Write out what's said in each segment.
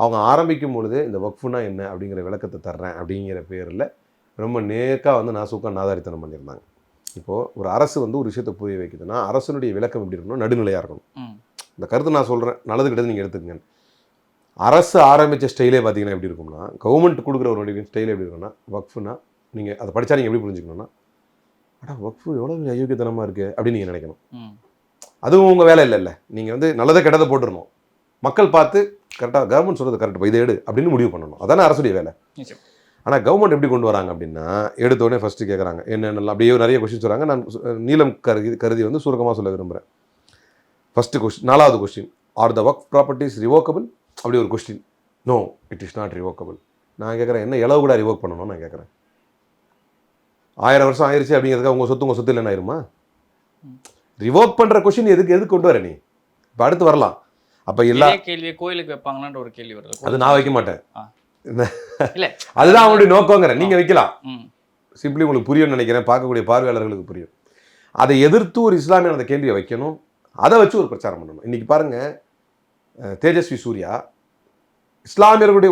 அவங்க ஆரம்பிக்கும் பொழுது இந்த வக்ஃபுனா என்ன அப்படிங்கிற விளக்கத்தை தர்றேன் அப்படிங்கிற பேரில் ரொம்ப நேக்காக வந்து நாசூக்கா நாதாரித்தனம் பண்ணியிருந்தாங்க. இப்போது ஒரு அரசு வந்து ஒரு விஷயத்தை புரிய வைக்குதுன்னா அரசனுடைய விளக்கம் எப்படி இருக்கணும், நடுநிலையாக இருக்கணும். இந்த கருத்து நான் சொல்கிறேன், நல்லது கிட்டது நீங்கள் எடுத்துக்கங்க. அரசு ஆரம்பித்த ஸ்டைலே பார்த்தீங்கன்னா எப்படி இருக்கும்னா, கவர்மெண்ட் கொடுக்குற ஒரு ஸ்டைலே எப்படி இருக்குன்னா, வக்ஃபுனா நீங்கள் அதை படித்தா நீங்கள் எப்படி புரிஞ்சுக்கணும்னா, ஆனால் வக்ஃபு எவ்வளோ அயோக்கியத்தனமாக இருக்குது அப்படின்னு நீங்கள் நினைக்கணும். அதுவும் உங்கள் வேலை இல்லைல்ல, நீங்கள் வந்து நல்லதை கெட்டதை போட்டுடணும். மக்கள் பார்த்து கரெக்டாக கவர்மெண்ட் சொல்கிறது கரெக்ட் இதை எடு அப்படின்னு முடிவு பண்ணணும். அதானே அரசுடைய வேலை. ஆனால் கவர்மெண்ட் எப்படி கொண்டு வராங்க அப்படின்னா, எடுத்தோடனே ஃபஸ்ட்டு கேட்குறாங்க என்னென்னலாம் அப்படியே நிறைய கொஸ்டின் சொல்கிறாங்க. நான் நீளம் கருதி வந்து சுருக்கமாக சொல்ல விரும்புகிறேன். ஃபஸ்ட்டு கொஸ்டின், 4வது question, are the Waqf properties revocable? அப்படி ஒரு question. No, it is not revocable. நான் கேட்குறேன், என்ன இளவு கூட ரிவோக் பண்ணணும் நான் கேட்குறேன். 1000 வருஷம் ஆயிடுச்சு அப்படிங்கிறதுக்காக உங்கள் சொத்து இல்லைன்னு ஆயிருமா? ரிவோக் பண்ணுற கொஸ்டின் எதுக்கு கொண்டு வர நீ? இப்போ அடுத்து வரலாம். அப்போ எல்லா கேள்வி கோயிலுக்கு வைப்பாங்களான்ற ஒரு கேள்வி வருது. அது நான் வைக்க மாட்டேன். அதுதான் அவங்களுடைய நோக்கங்கிறேன். நீங்கள் வைக்கலாம், சிம்பிளி உங்களுக்கு புரியும்னு நினைக்கிறேன், பார்க்கக்கூடிய பார்வையாளர்களுக்கு புரியும். அதை எதிர்த்து ஒரு இஸ்லாமியன் அந்த கேள்வியை வைக்கணும், அதை வச்சு ஒரு பிரச்சாரம் பண்ணணும். இன்றைக்கி பாருங்கள், தேஜஸ்வி சூர்யா இஸ்லாமியர்களுடைய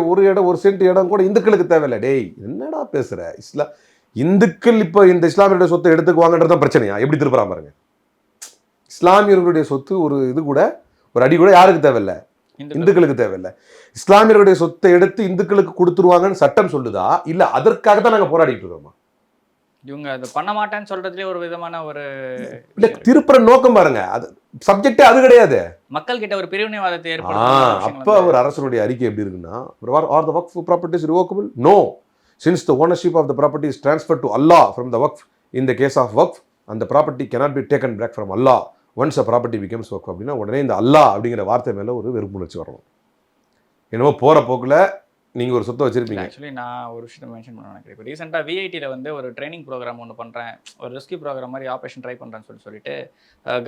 ஒரு சென்ட் இடம் கூட இந்துக்களுக்கு தேவையில்லை. டேய் என்னடா பேசுகிற, இந்துக்கள் இப்போ இந்த இஸ்லாமியருடைய சொத்தை எடுத்துக்குவாங்கன்றது தான் பிரச்சனையா? எப்படி திருப்புறான் பாருங்க. இஸ்லாமியர்களுடைய சொத்து ஒரு இது கூட ஒரு அடி கூட யாருக்கு தேவையில்லை? இந்துக்களுக்கு தேவையில்லை. இஸ்லாமியர்களுடைய சொத்தை எடுத்து இந்துக்களுக்கு கொடுத்துருவாங்கன்னு சட்டம் சொல்லுதா, இல்லை அதற்காக தான் நாங்கள் போராடிட்டு இருக்கோமா? இவங்க அதை பண்ண மாட்டேன்னு சொல்றதுலேயே ஒரு விதமான ஒரு இல்லை திருப்புற நோக்கம் பாருங்க. அது சப்ஜெக்டே அது கிடையாது. மக்கள் கிட்ட ஒரு பிரிவினைவாதத்தை ஏற்படுத்தும். அப்போ ஒரு அரசனுடைய அறிக்கை எப்படி இருக்குன்னா, are the Waqf properties revocable? No, since the ownership of the property is transfer to Allah from the waqf. In the case of waqf அந்த property cannot be taken back from Allah once a property becomes வக்ஃப். அப்படின்னா உடனே இந்த அல்லாஹ் அப்படிங்கிற வார்த்தை மேலே ஒரு வெறுப்புணர்ச்சி வரணும். என்னமோ போகிற போக்கில் நீங்கள் ஒரு சொத்தை வச்சுருப்பீங்க. ஆக்சுவலி நான் ஒரு விஷயத்தை மென்ஷன் பண்ண நினைக்கிறேன். இப்போ ரீசெண்டாக விஐடியில் வந்து ஒரு ட்ரைனிங் ப்ரோக்ராம் ஒன்று பண்ணுறேன், ஒரு ரெஸ்கியூ ப்ரோக்ராம் மாதிரி ஆப்ரேஷன் ட்ரை பண்ணுறேன்னு சொல்லிட்டு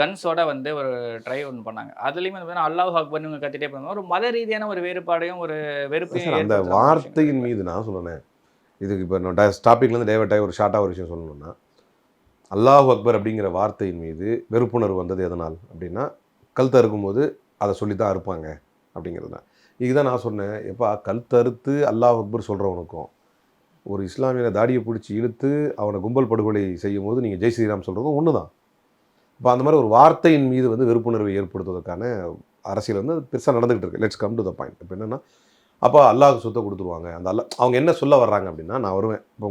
கன்ஸோட வந்து ஒரு ட்ரை ஒன்று பண்ணாங்க. அதுலேயுமே வந்து அல்லாஹ் அக்பர்னு இவங்க கத்திட்டே போனாங்க. ஒரு மத ரீதியான ஒரு வேறுபாடையும் ஒரு வெறுப்பையும் அந்த வார்த்தையின் மீது நான் சொன்னேன். இதுக்கு இப்போ நான் டாப்பிக்லேருந்து டைவர்ட் ஆகி ஒரு ஷார்ட்டாக ஒரு விஷயம் சொல்லணும்னா, அல்லாஹ் அக்பர் அப்படிங்கிற வார்த்தையின் மீது வெறுப்புணர்வு வந்தது எதனால் அப்படின்னா, கல் தறுக்கும்போது அதை சொல்லி தான் அறுப்பாங்க அப்படிங்கிறது தான். இதுதான் நான் சொன்னேன், எப்போ கல் தறுத்து அல்லாஹ் அக்பர் சொல்கிறவனுக்கும் ஒரு இஸ்லாமியனை தாடியை பிடிச்சி இழுத்து அவனை கும்பல் படுகொலை செய்யும் போது நீங்கள் ஜெய் ஸ்ரீராம் சொல்கிறதும் ஒன்று தான். இப்போ அந்த மாதிரி ஒரு வார்த்தையின் மீது வந்து வெறுப்புணர்வை ஏற்படுத்துவதற்கான அரசியல் வந்து பெருசாக நடந்துகிட்டு இருக்கு. Let's come to the point. இப்போ என்னென்னா, அப்போ அல்லாஹ்க்கு சொத்தை கொடுத்துருவாங்க. அந்த அவங்க என்ன சொல்ல வர்றாங்க அப்படின்னா, நான் வருவேன் இப்போ